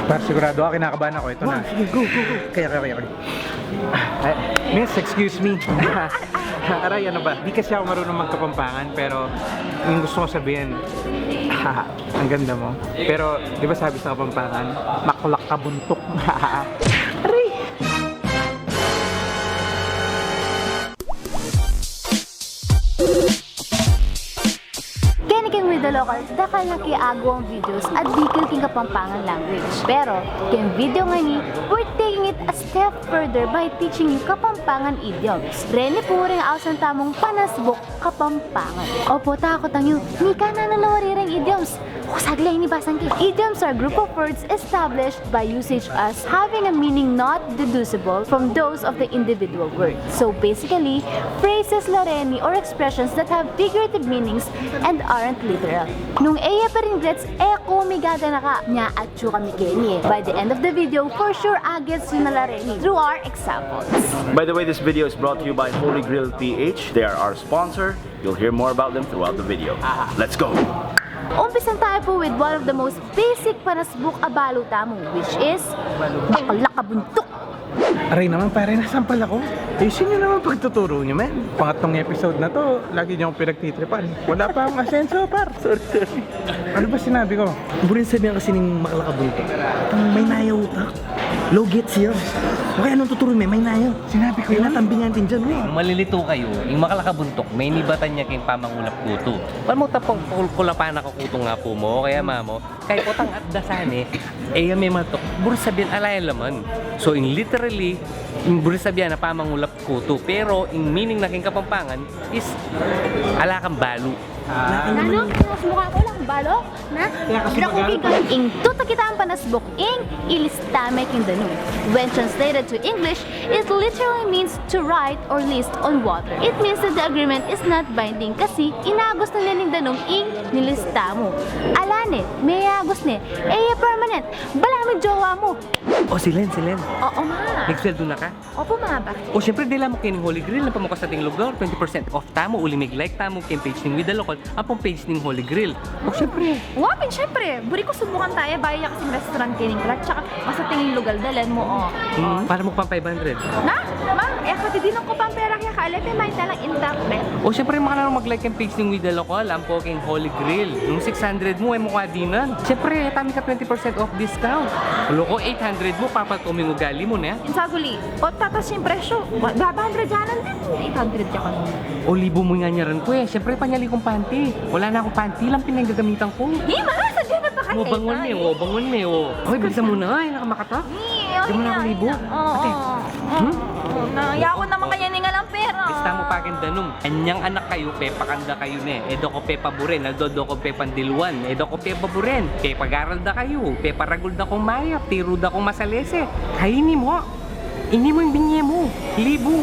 Para sigurado ako, kinakabahan ako. Ito na. Sige, go. Kaya. Miss, excuse me. Aray, ano ba? Di kasi ako marunong magkapampangan, pero yung gusto ko sabihin, ang ganda mo. Pero, di ba sabi sa kapampangan, maklak ka buntok. Aray! Kaya with the local, dakal na kiago ang videos at dikil king kapampangan language. Pero, king video nga ni, we're taking it a step further by teaching you kapampangan idioms. Rene po rin ang tamong panasbok kapampangan. Opo, takot ang yun. Ni ka na nalawarirang idioms. Saglay ni Basang Ki. Idioms are group of words established by usage as having a meaning not deducible from those of the individual word. So basically, phrases lareni or expressions that have figurative meanings and aren't literal. Nung eya pa rin gets, ko migaga na ka. Nya at chu kami kenye. By the end of the video, for sure agets yun na lareni through our examples. By the way, this video is brought to you by Holy Grill PH. They are our sponsor. You'll hear more about them throughout the video. Let's go! Umpisan tayo po with one of the most basic panasbuk abaluta mo, which is makalakabuntok. Aray naman, pare, nasampal ako. Ayusin nyo naman pagtuturo nyo, men. Pangatlong episode na to, lagi nyo akong pinagtitripan. Wala pa akong asenso, par. Sorry. Ano ba sinabi ko? Burin sabihan kasi ng makalakabuntok. May nayaw utak. Low gets yun. Okay, anong tuturo may nayaw? Sinabi ko yun. Natambing natin dyan, eh. Kung malilito kayo, yung makalakabuntok, may nibatan niya kayong pamangulap kuto. Paano mo tapong kulapan ako kuto nga po mo, kaya mamo, kay potang at dasane, may matok, burin sabihan alay laman. So, in literally, yung burin sabihan na pamangulap kuto, pero in meaning na king kapampangan is ala kang balo. Ano? Mas mukha ko lang balo? Na? Dako gigan ing tuta kita ang panasbok ing ilistame king danong. When translated to English, it literally means to write or list on water. It means that the agreement is not binding kasi inagos na ning danong ing nilista mo. Alane, may agos ni. Permanent. Bala mo jowa mo. O, silen. Oo ma. Nagsweldo na ka? Opo ma ba? O, syempre, dila mo kining Holy Grill na pamukas sa ating lugar, 20% off tamo, uli mig like tamo, king page ning with the local, apong page ning Holy Grill. O, syempre. Wapin, syempre. Buri ko subukan tayo. Bayan kasing restaurant kining krat. Tsaka masa tingin lugal dalan mo, Para mo pang 500. Na? Ma, katidinan ko pang pera kaya kaalipi. May talang intact, be. O, syempre, makanarong mag-like ang page ning with the local, ang king Holy Grill. Nung 600 mo, ay mukha dinan. Syempre, tami ka 20% off discount. Loko, 800 mo, papatuming ugali mo na. Insaguli. O, tatas yung presyo. Babandra dyanan din. 800 ka kanina. O, libo mo nga niyaran ko eh. Syempre, panyali kong panty. Wala na akong panty lang pinagagamitan ko. Hima, sadya na pa kayo. Bangon me, Hoy, bilisan mo na, ay, nakamakata. Di mo na ako libo. Ate, Nayakot naman kaya ni nga lang pera. basta mo pa akin danong. Anyang anak kayo, pepakanda kayo ne. Edo ko pepaburen, naldodo ko pepandiluan. Edo ko pepaburen, pepagaral da kayo. Peparagul da kong mayap, tiro da kong masalese. Kaini mo. Ini mo yung binye mo. Libo.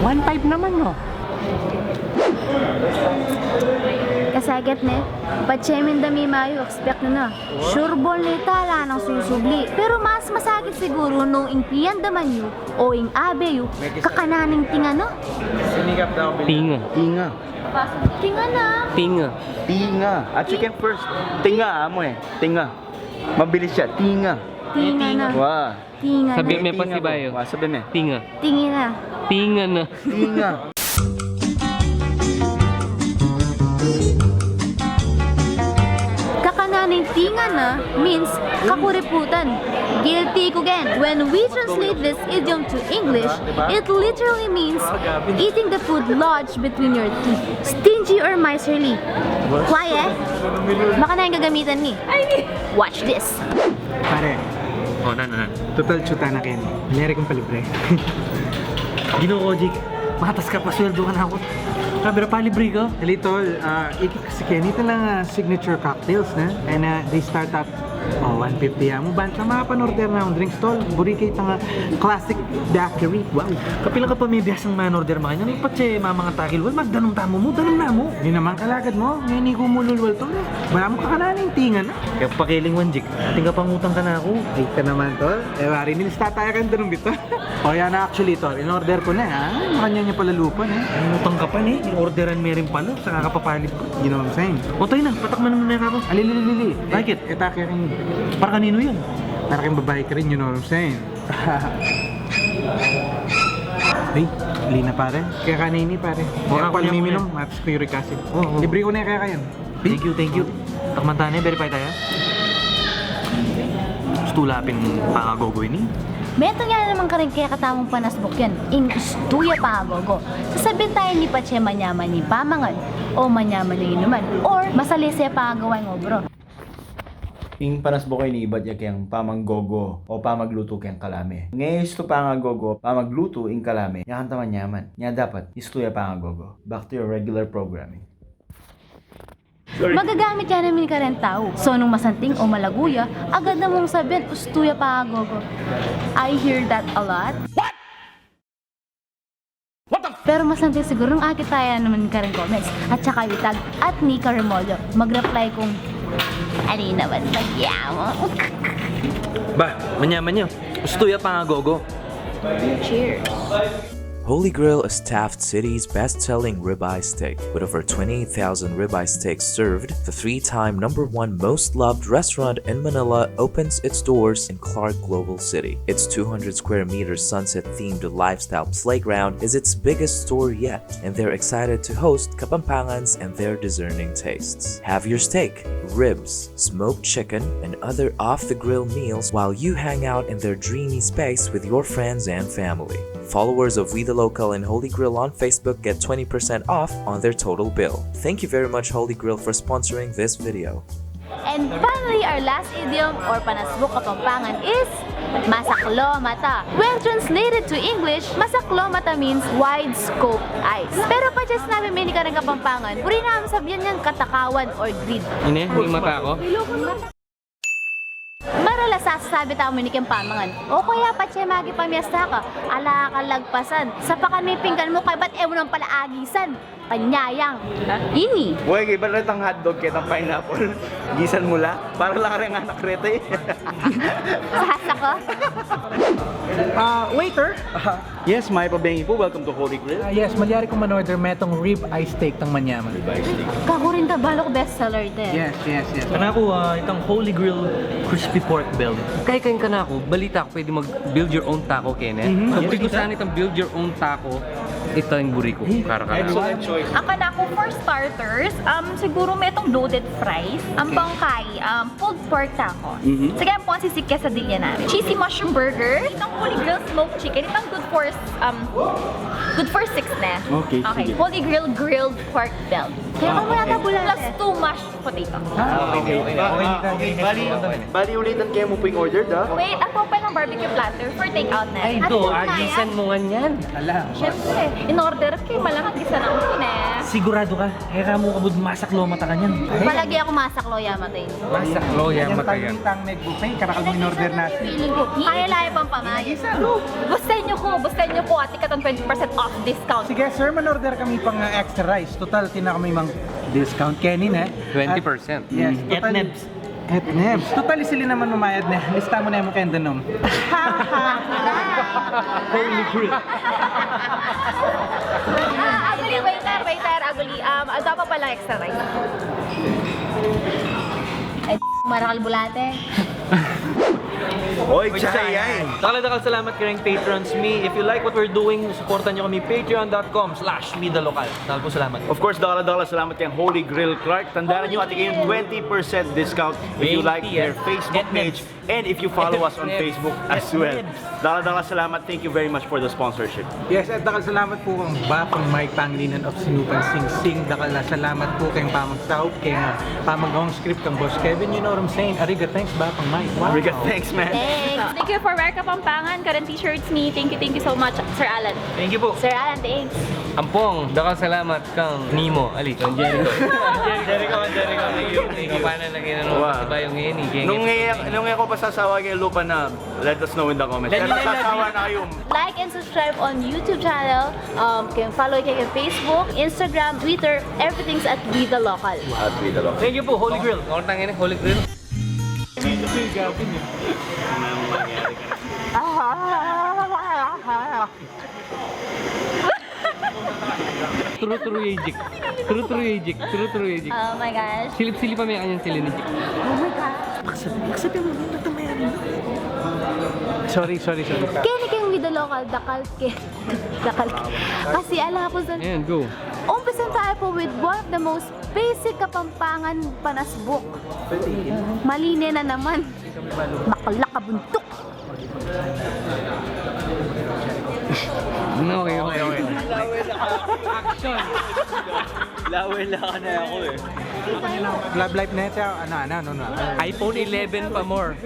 1.5 naman, no? Kasaget ne, patsemin dami mayo, expect na. Sureball na itala ng susubli. Pero mas masakit siguro nung impian daman yu o ing abe yu, kakananing tinga no? Sinikap daw. Tinga. Tinga na. Tinga. At chicken first. Tinga, amo eh. Tinga. Mabilis siya. Tinga. Tinga na. Wah. Tinga Sabi na. may pa si Bayo. Wah, sabi na. Tinga. Tingi na. Tinga na. Tinga. Kakananing tinga na means kakuriputan. Guilty ko again. When we translate this idiom to English, it literally means eating the food lodged between your teeth. Stingy or miserly. Quiet. Baka na yung gagamitan ni. Watch this. Pare, O, nan. total chuta na Ken. Mayari kong palibre. Ginoo ko, Jake. Matas ka pa, sweldo ka na ako. Kabira pa, libre ka. Little, ikik kasi Ken, ito lang signature cocktails na. And they start at 150 mo. Banta makapanorder na akong drink stall. Buri kay tanga classic daiquiri. Wow. Kapila ka pa may biyasang man-order makanya. Ano pa siya mga takil? Well, magdanong tamo mo, danong na mo. Hindi naman kalagad mo. Ngayon hindi ko mululwal to. Wala mo kakananing tinga na. Kaya pakiling one, Jake. Ating ka pangutang ka na ako. Ay ka naman tol. Wari nilista tayo kan tanong dito. Yan na actually tol. In-order ko na Makanya niya pala lupa na. Pangutang ka pa ni. Orderan mo rin pala. Saka ka papalip ko. You know what I'm saying? O tayo na, patakman naman na ako. Alilili. Like it. Etake rin. Para kanino yun? Para kang babae ka rin, you know what I'm saying? Ay, Lina pare. Kaya kanini pare. Kaya kunya pala mo miminom, matas ko uric acid. Oo. Libre ko na kaya kayan. Thank you. Takman tayo na, verify tayo. Stulapin pangagogo ini. Meto nga naman ka rin kaya katamong panasbok yan. Ingustuya pangagogo. Sasabihin tayo ni Pache manyaman ni pamangan o manyaman ni inuman or masalisi pangagaway ngo bro. Ing panasbo kayo ni iba't yung pamanggogo o pamagluto kayang kalame. Ngayon isto pangagogo, pamagluto ing kalame, yakan taman yaman. Nya dapat, isto ya pangagogo. Back to your regular programming. Magagamit yan namin ka rin tao. So nung masanting o malaguya, agad na mong sabihin, ustuya pangagogo. I hear that a lot. Pero masanting siguro nung akit tayo naman ka rin comments at saka witag at ni Remolyo. Mag-reply kung ano yun naman magyamo. Ba, manyaman nyo. Stulya pangagogo. Cheers. Holy Grill is Taft City's best-selling ribeye steak. With over 28,000 ribeye steaks served, the 3-time #1 most loved restaurant in Manila opens its doors in Clark Global City. Its 200 square meters sunset-themed lifestyle playground is its biggest store yet, and they're excited to host Kapampangans and their discerning tastes. Have your steak, ribs, smoked chicken, and other off-the-grill meals while you hang out in their dreamy space with your friends and family. Followers of We The Local and Holy Grill on Facebook get 20% off on their total bill. Thank you very much, Holy Grill, for sponsoring this video. And finally, our last idiom or panasbok Kapampangan is masaklo mata. When translated to English, masaklo mata means wide scope eyes. Pero pa just namin may ka rin Kapampangan, puri namin sabihan niyang katakawan or greed. Ine, yung mata ko. Marala sasabi tao mo ni Kampamangan, o kaya Pache magi pamiesta ka, ala kalagpasan, sa pakan may pinggan mo kay ba't ewan ng palaagisan, panyayang, ini. Uy, iba rin ang hotdog kitang pineapple. Gisan mula. Para lang rin anak rete. Sahasa ko. Waiter! Yes, may pabengi po. Welcome to Holy Grill. Yes, malyari kong manorder metong rib eye steak ng manyaman. Kakurin ka balok bestseller din. Yes. Kana ko, itong Holy Grill crispy pork belly. Kaya ka na ako, balita ko pwede mag-build your own taco, Kenneth. Kung gusto saan itong build your own taco, ito yung buri ko. Excellent choice. Ang kanako for starters, siguro may itong loaded fries, ang bangkay, pulled pork taco. Sige, ang po ang sisig quesadilla namin. Cheesy mushroom burger, itong Holy Grill smoked chicken, itong good for 6 na. Okay, sige. Holy Grill grilled pork belly. Kaya kung wala tabulan Plus 2 mashed potato. Bali ulitan kayo mo po yung order, da? Wait, ako pa ng barbecue platter for takeout na. Ay, ito, agisan mo nga yan. Siyempre, in-order kayo, malakad isa ng eh. Sigurado ka, kaya ka mo kabud masaklo mata ka niyan. Palagi ako masaklo yamatay. Masak loya Yan mata yan. talitang nag-buffet, karakal mo in-order natin. Feeling ko, kaya layo pang pamay. Bustahin nyo ko at ikatang 20% off discount. Sige sir, man-order kami pang extra rice. Total, tina kami mang discount Kenny na. 20%. Yes, total. Etnebs. Etnebs. Total, sila naman mamayad na. Lista mo na yung kenda nom. Holy Grill. Aguli, waiter, aguli. Dapat pala extra rice. Ay, marakal bulate. Oy, Chayay! Dakal salamat ka rin patrons me. If you like what we're doing, supportan nyo kami patreon.com/midalocal. Dakal po salamat. Of course, dakala salamat kay Holy Grill Clark. Tandaan nyo at kayo 20% discount if you like their Facebook page and if you follow us on Facebook as well. Dakala salamat. Thank you very much for the sponsorship. Yes, at dakal salamat po kang Bapang Mike Panglinan of Sinupan Sing Sing. Dakal salamat po kay Pamang Saub, kay Pamagawang script kang Boss Kevin. You know what I'm saying? Ariga, thanks Bapang Mike. Wow. Riga, thanks man. Thank you for wear Kapampangan. Current t-shirts ni. Thank you so much, Sir Alan. Thank you po. Sir Alan, thanks. Ampong, dakal salamat kang Nemo. Ali, kang Jericho. Jericho. Thank you. Paano lagay na naman Wow. ba yung ini? Nung ako pa sasawa kay Lupa na, let us know in the comments. Pero sasawa na kayo. Like and subscribe on YouTube channel. Can follow kayo kay Facebook, Instagram, Twitter. Everything's at We The Local. At with the Thank you po, Holy Grill. Ngorong tangin Holy Grill. Turu-turu yejik. Oh my gosh. Silip-silip pa may kanyang sili ni Jik. Oh my gosh. Magsabi mo, natamayan mo. Sorry. Kini kang with the local dakal ke. Kasi ala po sa... Ayan, go. Umpisan tayo po with one of the most basic Kapampangan panasbok. Maline na naman. Makalakabuntok. Okay. Lawin lang na ako eh. Love life na ito, ano. iPhone 11 pa more.